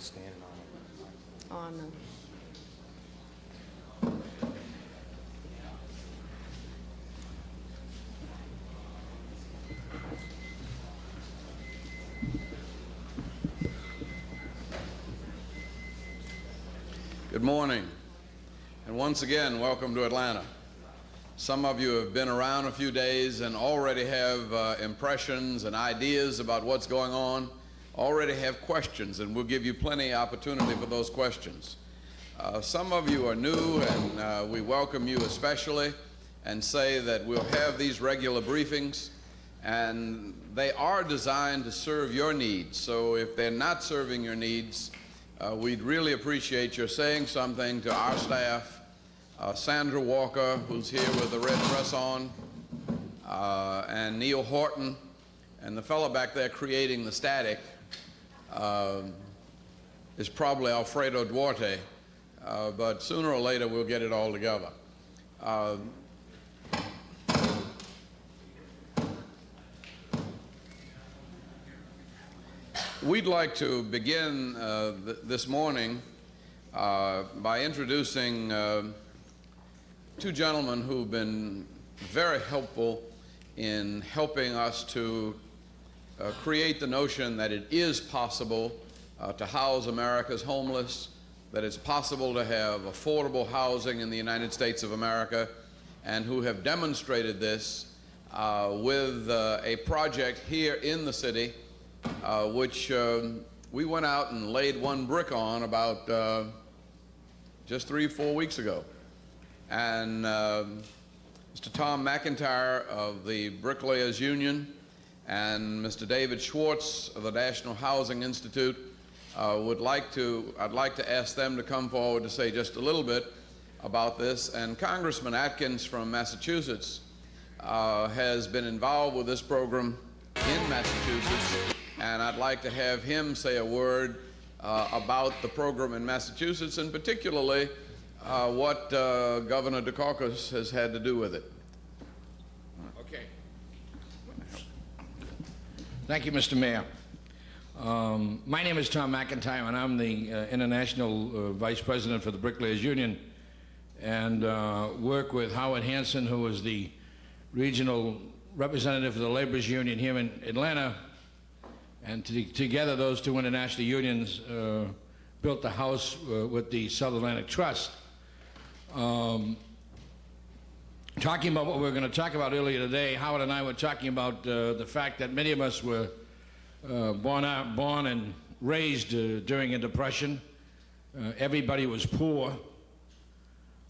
standing on it. On Good morning, and once again, welcome to Atlanta. Some of you have been around a few days and already have impressions and ideas about what's going on, already have questions, and we'll give you plenty of opportunity for those questions. Some of you are new, and we welcome you especially and say that we'll have these regular briefings, and they are designed to serve your needs. So if they're not serving your needs, we'd really appreciate your saying something to our staff, Sandra Walker, who's here with the red dress on, and Neil Horton, and the fellow back there creating the static is probably Alfredo Duarte, but sooner or later we'll get it all together. We'd like to begin this morning by introducing two gentlemen who've been very helpful in helping us to create the notion that it is possible to house America's homeless, that it's possible to have affordable housing in the United States of America, and who have demonstrated this with a project here in the city which we went out and laid one brick on about just 3-4 weeks ago. And Mr. Tom McIntyre of the Bricklayers Union and Mr. David Schwartz of the National Housing Institute I'd like to ask them to come forward to say just a little bit about this. And Congressman Atkins from Massachusetts has been involved with this program in Massachusetts, and I'd like to have him say a word about the program in Massachusetts, and particularly what Governor Dukakis has had to do with it. Okay. Thank you, Mr. Mayor. My name is Tom McIntyre, and I'm the International Vice President for the Bricklayers Union, and work with Howard Hansen, who is the Regional Representative for the Laborers Union here in Atlanta. And together, those two international unions built the house with the South Atlantic Trust. Talking about what we were going to talk about earlier today, Howard and I were talking about the fact that many of us were born and raised during a depression. Everybody was poor.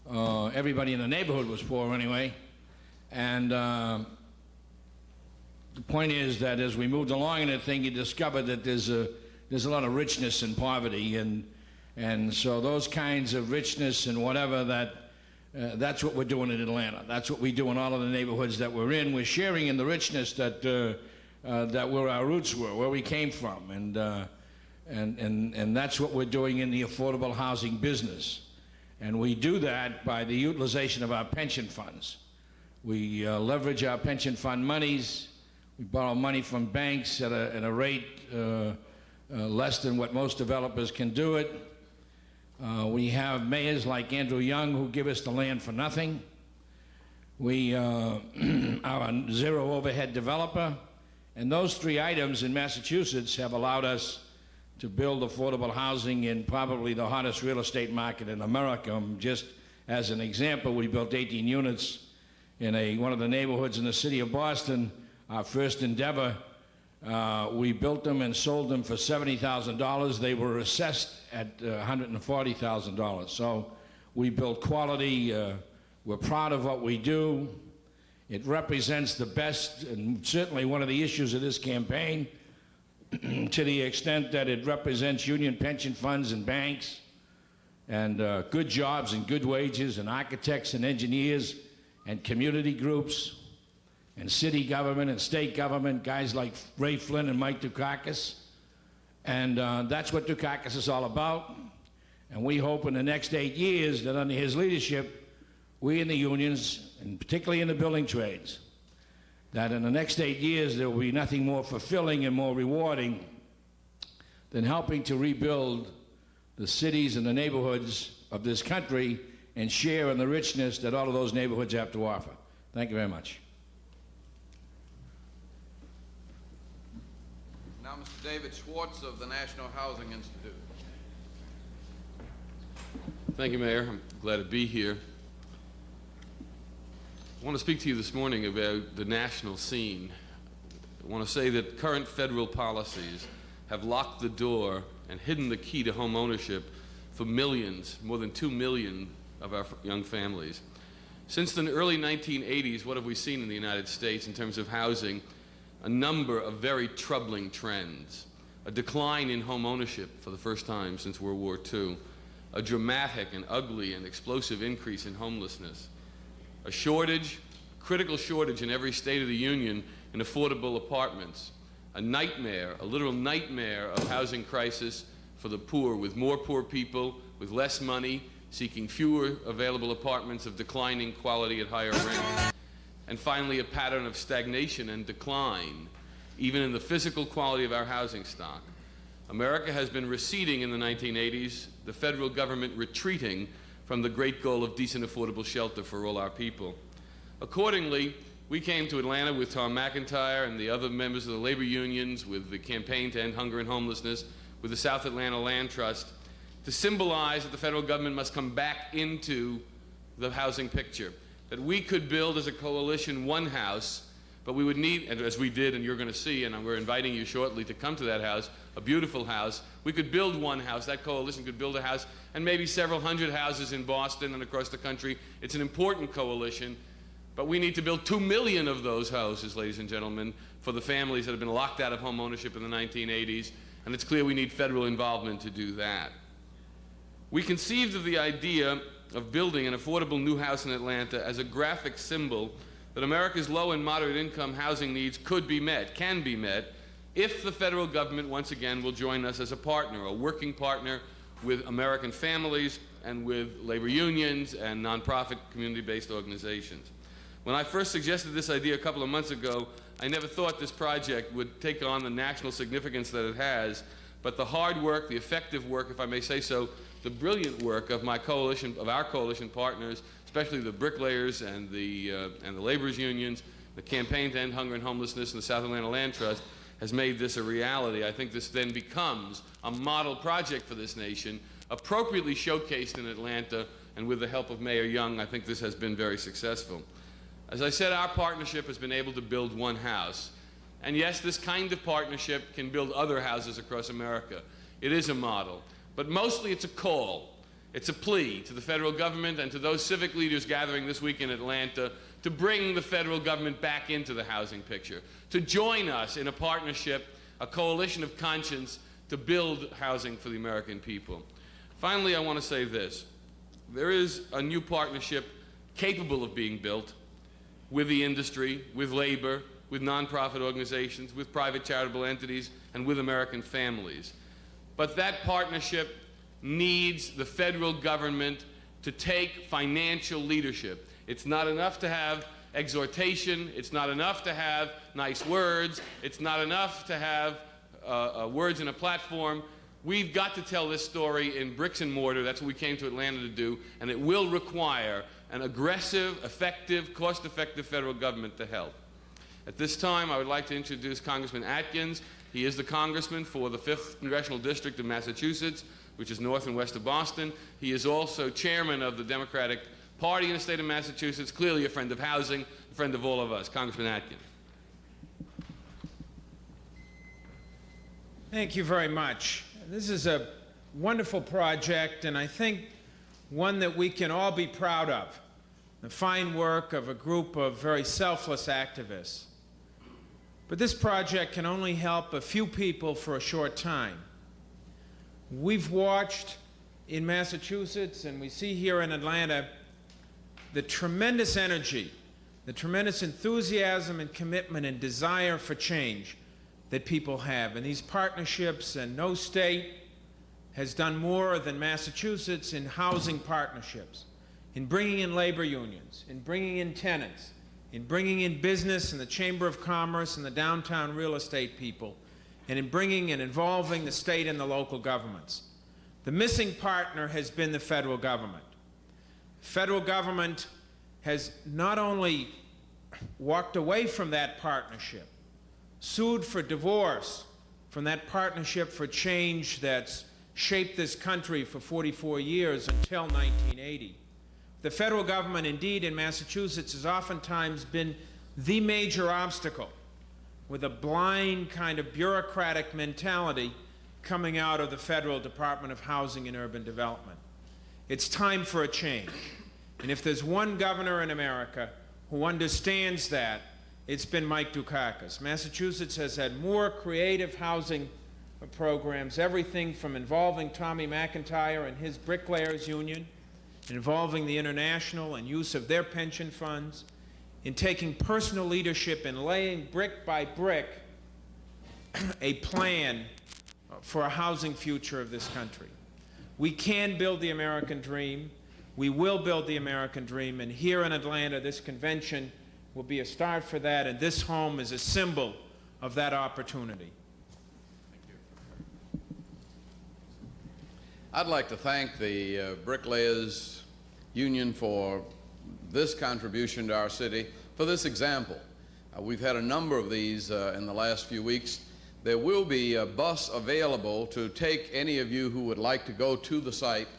Everybody in the neighborhood was poor anyway. And the point is that as we moved along in that thing, you discovered that there's a lot of richness in poverty, and so those kinds of richness and whatever, that's what we're doing in Atlanta. That's what we do in all of the neighborhoods that we're in. We're sharing in the richness that where our roots were, where we came from, and that's what we're doing in the affordable housing business. And we do that by the utilization of our pension funds. We leverage our pension fund monies. We borrow money from banks at a rate less than what most developers can do it. We have mayors like Andrew Young who give us the land for nothing. We are a zero overhead developer. And those three items in Massachusetts have allowed us to build affordable housing in probably the hottest real estate market in America. Just as an example, we built 18 units in one of the neighborhoods in the city of Boston. Our first endeavor, we built them and sold them for $70,000. They were assessed at $140,000. So we build quality. We're proud of what we do. It represents the best, and certainly one of the issues of this campaign, to the extent that it represents union pension funds and banks, and good jobs and good wages, and architects and engineers and community groups, and city government and state government, guys like Ray Flynn and Mike Dukakis. And that's what Dukakis is all about. And we hope in the next 8 years that under his leadership, we in the unions, and particularly in the building trades, that in the next 8 years there will be nothing more fulfilling and more rewarding than helping to rebuild the cities and the neighborhoods of this country and share in the richness that all of those neighborhoods have to offer. Thank you very much. Now, Mr. David Schwartz of the National Housing Institute. Thank you, Mayor. I'm glad to be here. I want to speak to you this morning about the national scene. I want to say that current federal policies have locked the door and hidden the key to home ownership for millions, more than 2 million of our young families. Since the early 1980s, what have we seen in the United States in terms of housing? A number of very troubling trends. A decline in home ownership for the first time since World War II. A dramatic and ugly and explosive increase in homelessness. A shortage, critical shortage in every state of the union in affordable apartments. A nightmare, a literal nightmare of housing crisis for the poor, with more poor people, with less money, seeking fewer available apartments of declining quality at higher rent. And finally, a pattern of stagnation and decline, even in the physical quality of our housing stock. America has been receding in the 1980s, the federal government retreating from the great goal of decent, affordable shelter for all our people. Accordingly, we came to Atlanta with Tom McIntyre and the other members of the labor unions, with the Campaign to End Hunger and Homelessness, with the South Atlanta Land Trust, to symbolize that the federal government must come back into the housing picture. That we could build as a coalition one house, but we would need, and as we did, and you're going to see, and we're inviting you shortly to come to that house, a beautiful house. We could build one house, that coalition could build a house, and maybe several hundred houses in Boston and across the country. It's an important coalition, but we need to build 2 million of those houses, ladies and gentlemen, for the families that have been locked out of home ownership in the 1980s, and it's clear we need federal involvement to do that. We conceived of the idea of building an affordable new house in Atlanta as a graphic symbol that America's low and moderate income housing needs could be met, can be met, if the federal government once again will join us as a partner, a working partner with American families and with labor unions and nonprofit community-based organizations. When I first suggested this idea a couple of months ago, I never thought this project would take on the national significance that it has, but the hard work, the effective work, if I may say so, the brilliant work of my coalition, of our coalition partners, especially the bricklayers and the laborers unions, the Campaign to End Hunger and Homelessness, and the South Atlanta Land Trust, has made this a reality. I think this then becomes a model project for this nation, appropriately showcased in Atlanta, and with the help of Mayor Young, I think this has been very successful. As I said, our partnership has been able to build one house. And yes, this kind of partnership can build other houses across America. It is a model. But mostly it's a call. It's a plea to the federal government and to those civic leaders gathering this week in Atlanta to bring the federal government back into the housing picture, to join us in a partnership, a coalition of conscience, to build housing for the American people. Finally, I want to say this. There is a new partnership capable of being built with the industry, with labor, with nonprofit organizations, with private charitable entities, and with American families. But that partnership needs the federal government to take financial leadership. It's not enough to have exhortation. It's not enough to have nice words. It's not enough to have words in a platform. We've got to tell this story in bricks and mortar. That's what we came to Atlanta to do, and it will require an aggressive, effective, cost-effective federal government to help. At this time, I would like to introduce Congressman Atkins. He is the congressman for the 5th Congressional District of Massachusetts, which is north and west of Boston. He is also chairman of the Democratic Party in the state of Massachusetts, clearly a friend of housing, a friend of all of us. Congressman Atkins. Thank you very much. This is a wonderful project, and I think one that we can all be proud of. The fine work of a group of very selfless activists. But this project can only help a few people for a short time. We've watched in Massachusetts, and we see here in Atlanta, the tremendous energy, the tremendous enthusiasm and commitment and desire for change that people have. And these partnerships, and no state has done more than Massachusetts in housing partnerships, in bringing in labor unions, in bringing in tenants, in bringing in business and the Chamber of Commerce and the downtown real estate people, and in bringing and involving the state and the local governments. The missing partner has been the federal government. Federal government has not only walked away from that partnership, sued for divorce from that partnership for change that's shaped this country for 44 years until 1980. The federal government, indeed, in Massachusetts, has oftentimes been the major obstacle, with a blind kind of bureaucratic mentality coming out of the Federal Department of Housing and Urban Development. It's time for a change. And if there's one governor in America who understands that, it's been Mike Dukakis. Massachusetts has had more creative housing programs, everything from involving Tommy McIntyre and his Bricklayers Union, involving the International and use of their pension funds, in taking personal leadership and laying brick by brick a plan for a housing future of this country. We can build the American dream. We will build the American dream, and here in Atlanta, this convention will be a start for that, and this home is a symbol of that opportunity. I'd like to thank the Bricklayers Union for this contribution to our city, for this example. We've had a number of these in the last few weeks. There will be a bus available to take any of you who would like to go to the site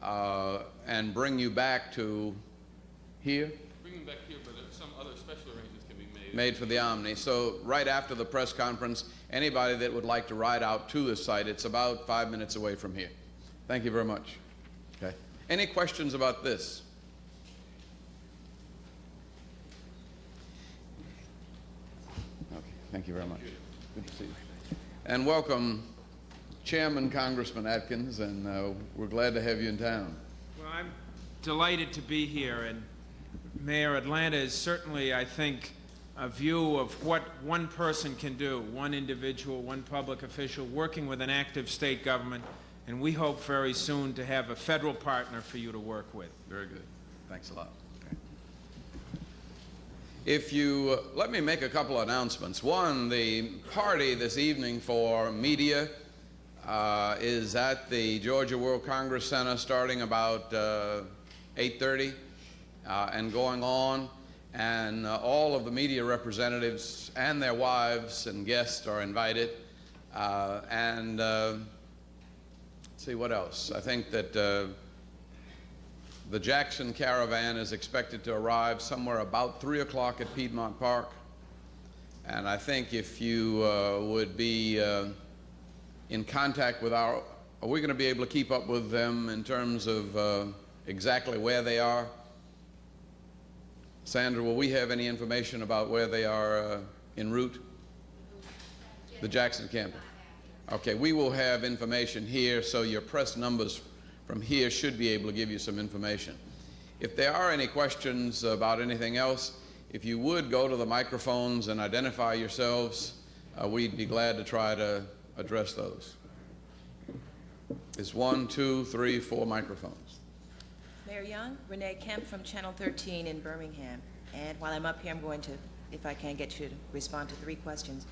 and bring you back to here. Bring them back here, but some other special arrangements can be made. Made for the Omni. So right after the press conference, anybody that would like to ride out to this site, it's about 5 minutes away from here. Thank you very much. Okay. Any questions about this? Okay. Thank you very much. Good to see you. And welcome, Chairman Congressman Atkins, and we're glad to have you in town. Well, I'm delighted to be here, and Mayor, Atlanta is certainly, I think, a view of what one person can do, one individual, one public official, working with an active state government, and we hope very soon to have a federal partner for you to work with. Very good. Thanks a lot. Okay. If you let me make a couple of announcements. One, the party this evening for media is at the Georgia World Congress Center starting about 8:30 and going on. And all of the media representatives and their wives and guests are invited. Let's see what else. I think that the Jackson Caravan is expected to arrive somewhere about 3 o'clock at Piedmont Park. And I think if you would be in contact with are we going to be able to keep up with them in terms of exactly where they are? Sandra, will we have any information about where they are en route? The Jackson campus. Okay, we will have information here, so your press numbers from here should be able to give you some information. If there are any questions about anything else, if you would go to the microphones and identify yourselves, we'd be glad to try to address those. It's 1, 2, 3, 4 microphones. Mayor Young, Renee Kemp from Channel 13 in Birmingham. And while I'm up here, I'm going to, if I can, get you to respond to 3 questions.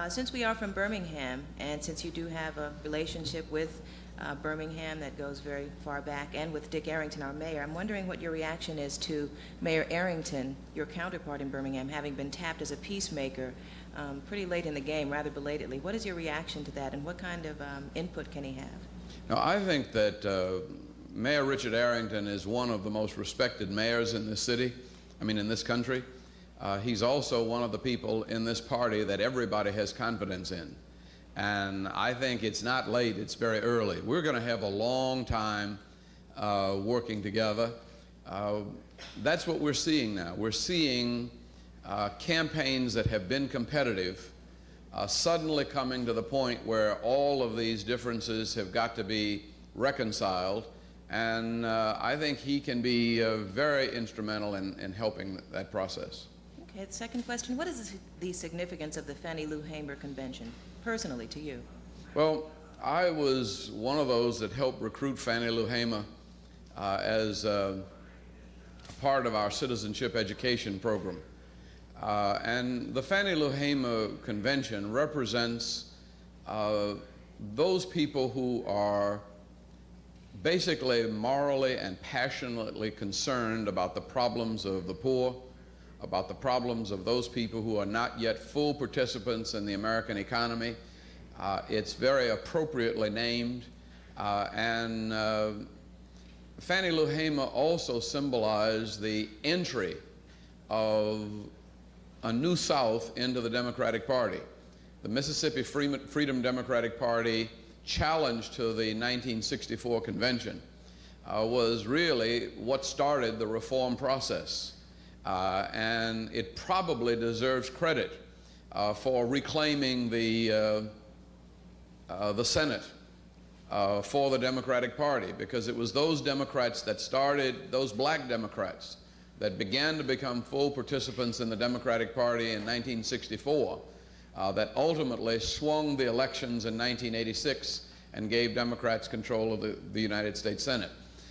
Since we are from Birmingham, and since you do have a relationship with Birmingham that goes very far back, and with Dick Arrington, our mayor, I'm wondering what your reaction is to Mayor Arrington, your counterpart in Birmingham, having been tapped as a peacemaker pretty late in the game, rather belatedly. What is your reaction to that, and what kind of input can he have? Now, I think that Mayor Richard Arrington is one of the most respected mayors in this city, in this country. He's also one of the people in this party that everybody has confidence in. And I think it's not late, it's very early. We're going to have a long time working together. That's what we're seeing now. We're seeing campaigns that have been competitive suddenly coming to the point where all of these differences have got to be reconciled. And I think he can be very instrumental in helping that process. Okay, the second question, what is the significance of the Fannie Lou Hamer Convention, personally to you? Well, I was one of those that helped recruit Fannie Lou Hamer as a part of our citizenship education program. And the Fannie Lou Hamer Convention represents those people who are basically morally and passionately concerned about the problems of the poor, about the problems of those people who are not yet full participants in the American economy. It's very appropriately named, and Fannie Lou Hamer also symbolized the entry of a new South into the Democratic Party. The Mississippi Freedom Democratic Party challenge to the 1964 convention was really what started the reform process. And it probably deserves credit for reclaiming the Senate for the Democratic Party, because it was those Democrats that started, those black Democrats that began to become full participants in the Democratic Party in 1964 that ultimately swung the elections in 1986 and gave Democrats control of the United States Senate.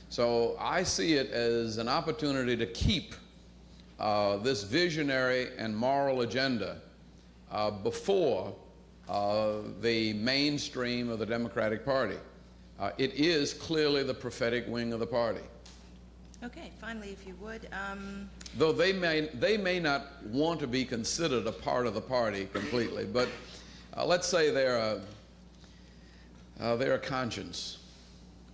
So I see it as an opportunity to keep this visionary and moral agenda before the mainstream of the Democratic Party. It is clearly the prophetic wing of the party. Okay, finally, if you would, Though they may not want to be considered a part of the party completely, but let's say they're a conscience.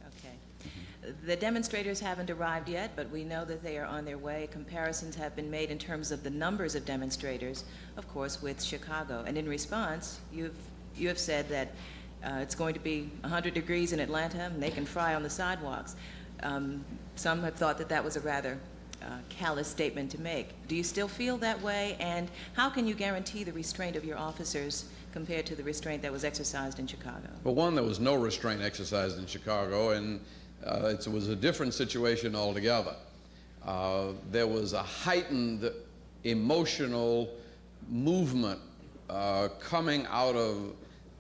okay. The demonstrators haven't arrived yet, but we know that they are on their way. Comparisons have been made in terms of the numbers of demonstrators, of course, with Chicago. And in response, you have said that it's going to be 100 degrees in Atlanta, and they can fry on the sidewalks. Some have thought that that was a rather callous statement to make. Do you still feel that way? And how can you guarantee the restraint of your officers compared to the restraint that was exercised in Chicago? Well, one, there was no restraint exercised in Chicago, and it was a different situation altogether. There was a heightened emotional movement coming out of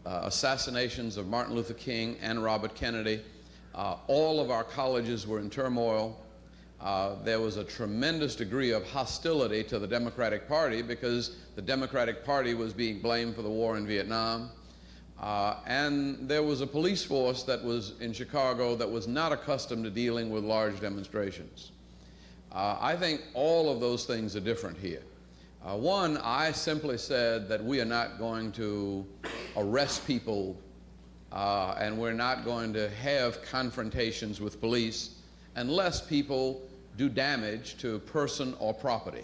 assassinations of Martin Luther King and Robert Kennedy. All of our colleges were in turmoil. There was a tremendous degree of hostility to the Democratic Party because the Democratic Party was being blamed for the war in Vietnam. And there was a police force that was in Chicago that was not accustomed to dealing with large demonstrations. I think all of those things are different here. One, I simply said that we are not going to arrest people and we're not going to have confrontations with police unless people do damage to person or property.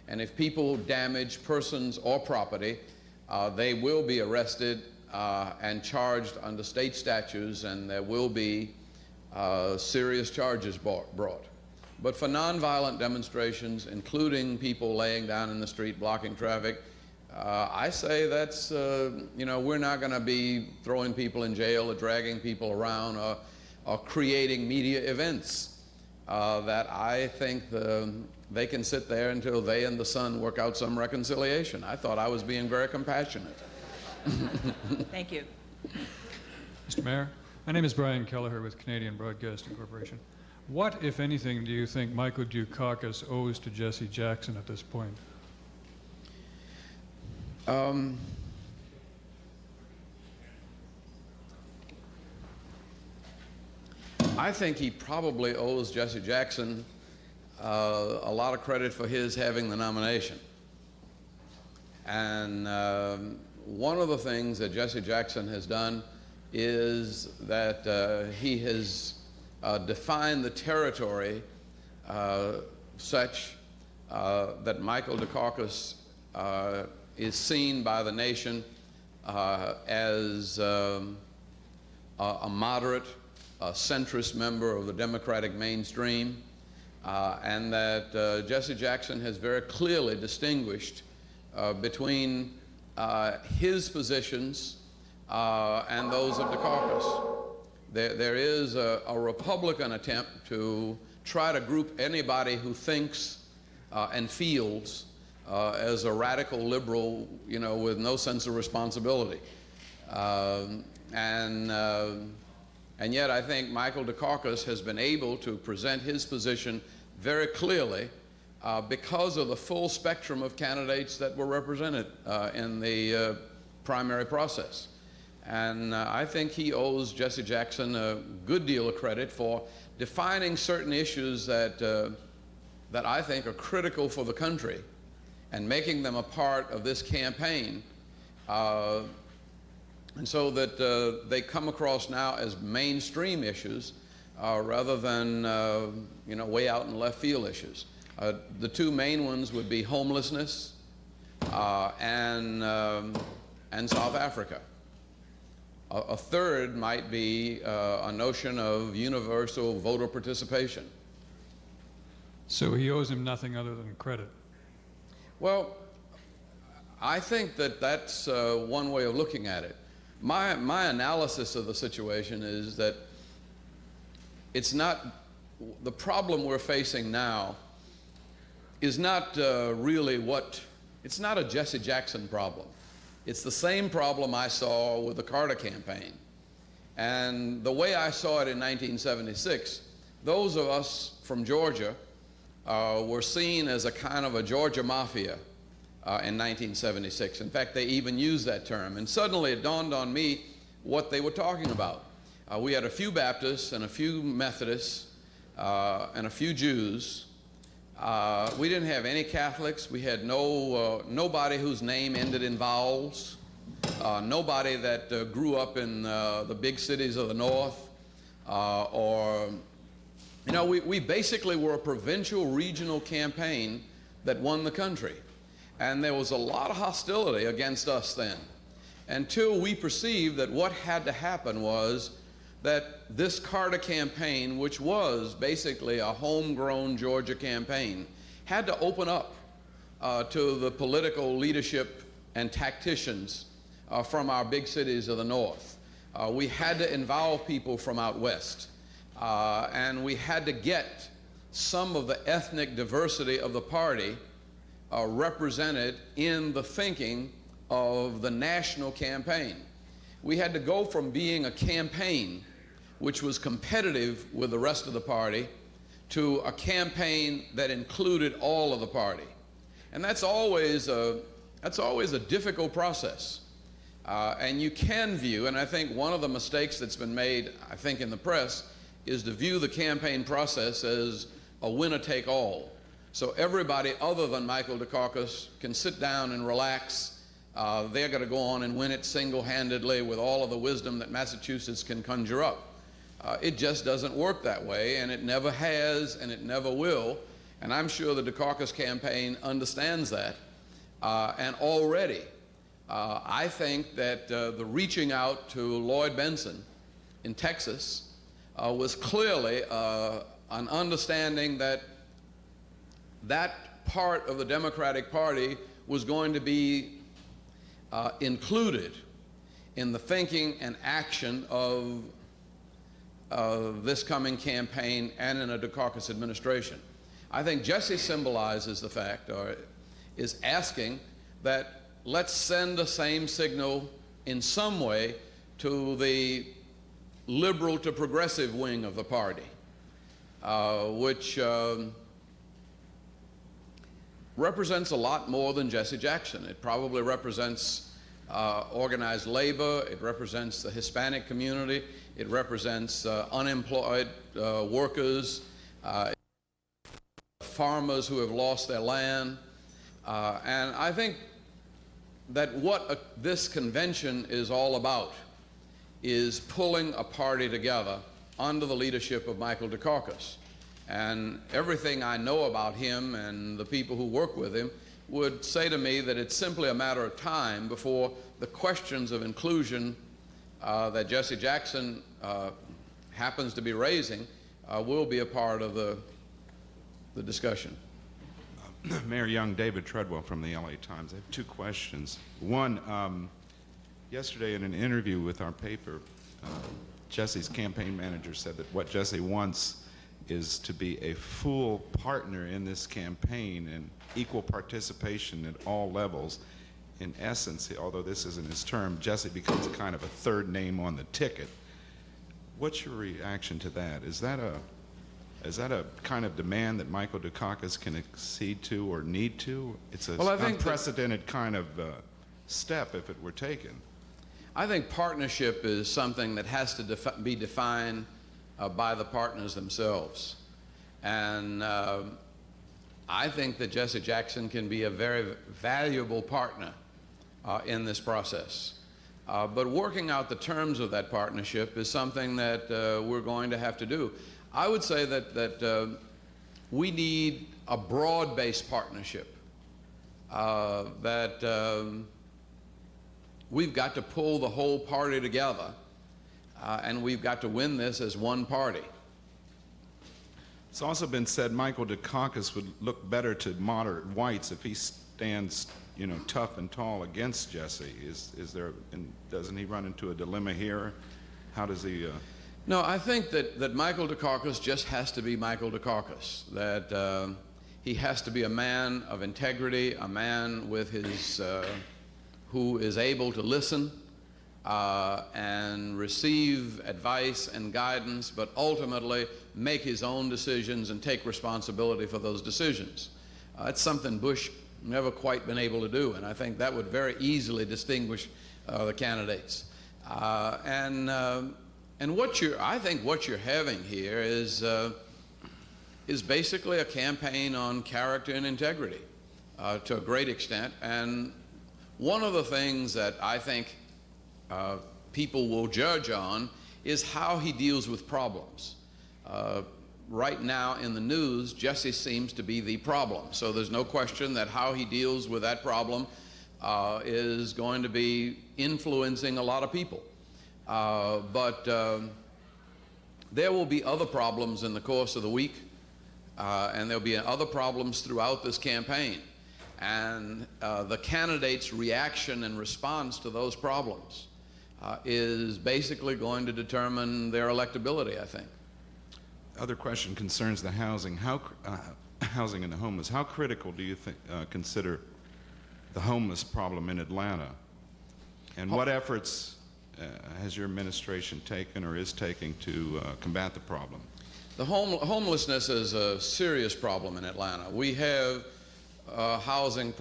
And if people damage persons or property, they will be arrested and charged under state statutes, and there will be serious charges brought. But for nonviolent demonstrations, including people laying down in the street, blocking traffic, I say that's, we're not going to be throwing people in jail or dragging people around or creating media events that I think they can sit there until they and the Sun work out some reconciliation. I thought I was being very compassionate. Thank you. Mr. Mayor, my name is Brian Kelleher with Canadian Broadcasting Corporation. What, if anything, do you think Michael Dukakis owes to Jesse Jackson at this point? I think he probably owes Jesse Jackson a lot of credit for his having the nomination. And one of the things that Jesse Jackson has done is that he has defined the territory such that Michael Dukakis is seen by the nation as a moderate, centrist member of the Democratic mainstream, and that Jesse Jackson has very clearly distinguished between his positions and those of Dukakis. There is a Republican attempt to try to group anybody who thinks and feels as a radical liberal, with no sense of responsibility. And yet I think Michael Dukakis has been able to present his position very clearly because of the full spectrum of candidates that were represented in the primary process. And I think he owes Jesse Jackson a good deal of credit for defining certain issues that I think are critical for the country and making them a part of this campaign, and so that they come across now as mainstream issues rather than way out in left field issues. The two main ones would be homelessness and South Africa. A third might be a notion of universal voter participation. So he owes him nothing other than credit. Well, I think that that's one way of looking at it. My analysis of the situation is that it's not, the problem we're facing now is not really it's not a Jesse Jackson problem. It's the same problem I saw with the Carter campaign. And the way I saw it in 1976, those of us from Georgia were seen as a kind of a Georgia mafia in 1976. In fact, they even used that term. And suddenly it dawned on me what they were talking about. We had a few Baptists and a few Methodists and a few Jews. We didn't have any Catholics. We had nobody whose name ended in vowels. Nobody that grew up in the big cities of the North. We basically were a provincial regional campaign that won the country. And there was a lot of hostility against us then, until we perceived that what had to happen was that this Carter campaign, which was basically a homegrown Georgia campaign, had to open up to the political leadership and tacticians from our big cities of the North. We had to involve people from out West. And we had to get some of the ethnic diversity of the party represented in the thinking of the national campaign. We had to go from being a campaign which was competitive with the rest of the party to a campaign that included all of the party. And that's always a difficult process. And you can view, and I think one of the mistakes that's been made, I think, in the press, is to view the campaign process as a winner-take-all. So everybody other than Michael Dukakis can sit down and relax. They're going to go on and win it single-handedly with all of the wisdom that Massachusetts can conjure up. It just doesn't work that way, and it never has, and it never will. And I'm sure the Dukakis campaign understands that. And already, I think that the reaching out to Lloyd Benson in Texas was clearly an understanding that that part of the Democratic Party was going to be included in the thinking and action of this coming campaign and in a Dukakis administration. I think Jesse symbolizes the fact, or is asking, that let's send the same signal in some way to the liberal to progressive wing of the party, which represents a lot more than Jesse Jackson. It probably represents organized labor, it represents the Hispanic community, it represents unemployed workers, farmers who have lost their land. And I think that what this convention is all about is pulling a party together under the leadership of Michael Dukakis. And everything I know about him and the people who work with him would say to me that it's simply a matter of time before the questions of inclusion that Jesse Jackson happens to be raising will be a part of the discussion. Mayor Young, David Treadwell from the LA Times. I have two questions. One, yesterday in an interview with our paper, Jesse's campaign manager said that what Jesse wants is to be a full partner in this campaign and equal participation at all levels. In essence, although this isn't his term, Jesse becomes kind of a third name on the ticket. What's your reaction to that? Is that a kind of demand that Michael Dukakis can accede to or need to? It's an unprecedented kind of step if it were taken. I think partnership is something that has to be defined by the partners themselves. And I think that Jesse Jackson can be a very valuable partner in this process. But working out the terms of that partnership is something that we're going to have to do. I would say that we need a broad-based partnership, that we've got to pull the whole party together, and we've got to win this as one party. It's also been said Michael Dukakis would look better to moderate whites if he stands, you know, tough and tall against Jesse. Is there, and doesn't he run into a dilemma here? How does he? No, I think that Michael Dukakis just has to be Michael Dukakis. That he has to be a man of integrity, a man with his who is able to listen and receive advice and guidance, but ultimately make his own decisions and take responsibility for those decisions. It's something Bush never quite been able to do, and I think that would very easily distinguish the candidates. And I think what you're having here is basically a campaign on character and integrity to a great extent. And one of the things that I think people will judge on is how he deals with problems. Right now in the news, Jesse seems to be the problem. So there's no question that how he deals with that problem is going to be influencing a lot of people. But there will be other problems in the course of the week, and there'll be other problems throughout this campaign. And the candidate's reaction and response to those problems is basically going to determine their electability, I think. Other question concerns the housing. Housing and the homeless. How critical do you consider the homeless problem in Atlanta? And what efforts has your administration taken or is taking to combat the problem? The homelessness is a serious problem in Atlanta. We have a housing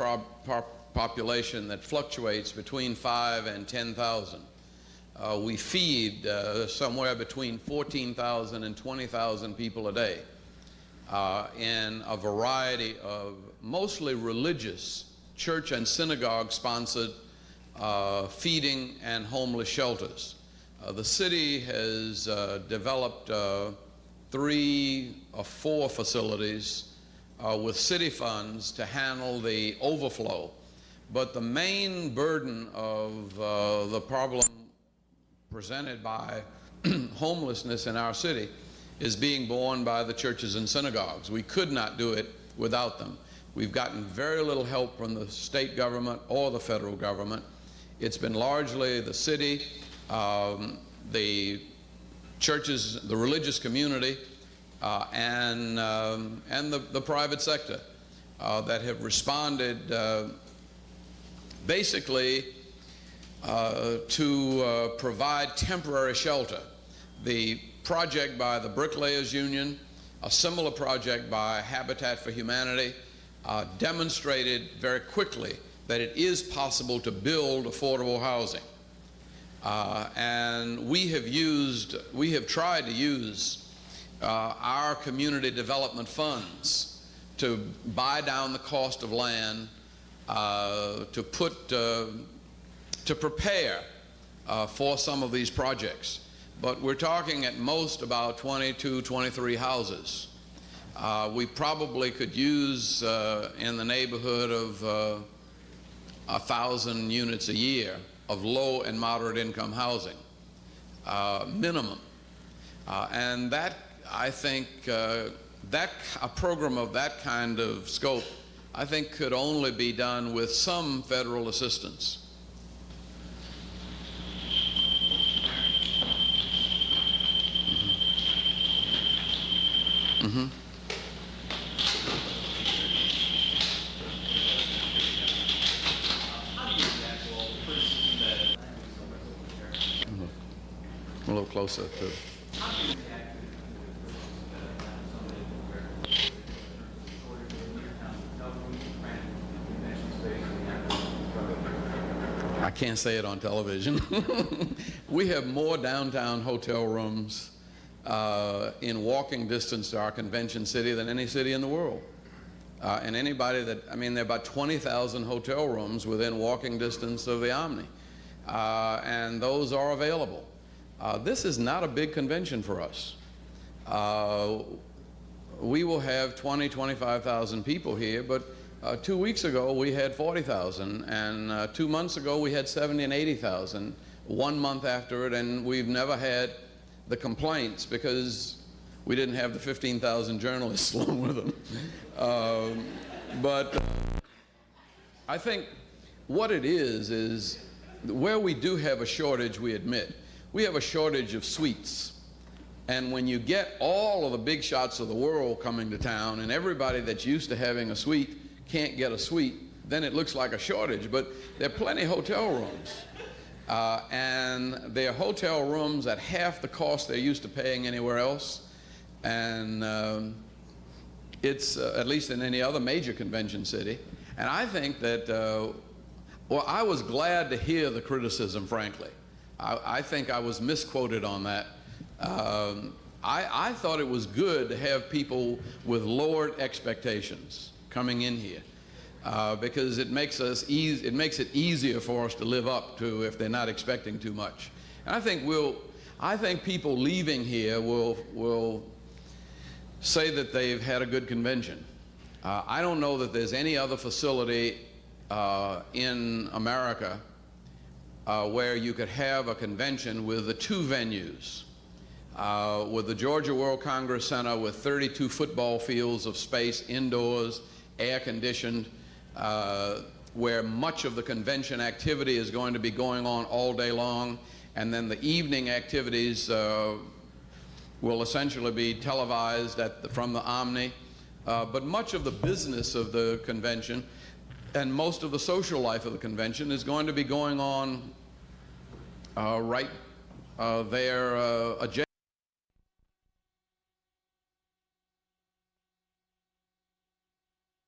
population that fluctuates between 5,000 and 10,000. We feed somewhere between 14,000 and 20,000 people a day in a variety of mostly religious, church and synagogue-sponsored feeding and homeless shelters. The city has developed 3 or 4 facilities with city funds to handle the overflow. But the main burden of the problem presented by homelessness in our city is being borne by the churches and synagogues. We could not do it without them. We've gotten very little help from the state government or the federal government. It's been largely the city, the churches, the religious community, and the private sector that have responded basically to provide temporary shelter. The project by the Bricklayers Union, a similar project by Habitat for Humanity, demonstrated very quickly that it is possible to build affordable housing. And we have tried to use our community development funds to buy down the cost of land, to prepare for some of these projects. But we're talking at most about 22, 23 houses. We probably could use in the neighborhood of 1,000 units a year of low and moderate income housing, minimum. And that, I think, a program of that kind of scope, I think, could only be done with some federal assistance. Mm-hmm. A little closer to. I can't say it on television. We have more downtown hotel rooms in walking distance to our convention city than any city in the world. And anybody that, I mean, there are about 20,000 hotel rooms within walking distance of the Omni. And those are available. This is not a big convention for us. We will have 20, 25,000 people here, but 2 weeks ago we had 40,000, and 2 months ago we had 70 and 80,000, 1 month after it, and we've never had the complaints because we didn't have the 15,000 journalists along with them. But I think what it is where we do have a shortage, we admit, we have a shortage of suites. And when you get all of the big shots of the world coming to town and everybody that's used to having a suite can't get a suite, then it looks like a shortage. But there are plenty of hotel rooms. And they're hotel rooms at half the cost they're used to paying anywhere else. And it's at least in any other major convention city. And I think that, well, I was glad to hear the criticism, frankly. I think I was misquoted on that. I thought it was good to have people with lowered expectations coming in here because it makes it easier for us to live up to if they're not expecting too much. And I think people leaving here will say that they've had a good convention. I don't know that there's any other facility in America where you could have a convention with the two venues. With the Georgia World Congress Center with 32 football fields of space indoors, air-conditioned, where much of the convention activity is going to be going on all day long, and then the evening activities will essentially be televised from the Omni. But much of the business of the convention and most of the social life of the convention is going to be going on right there adjacent.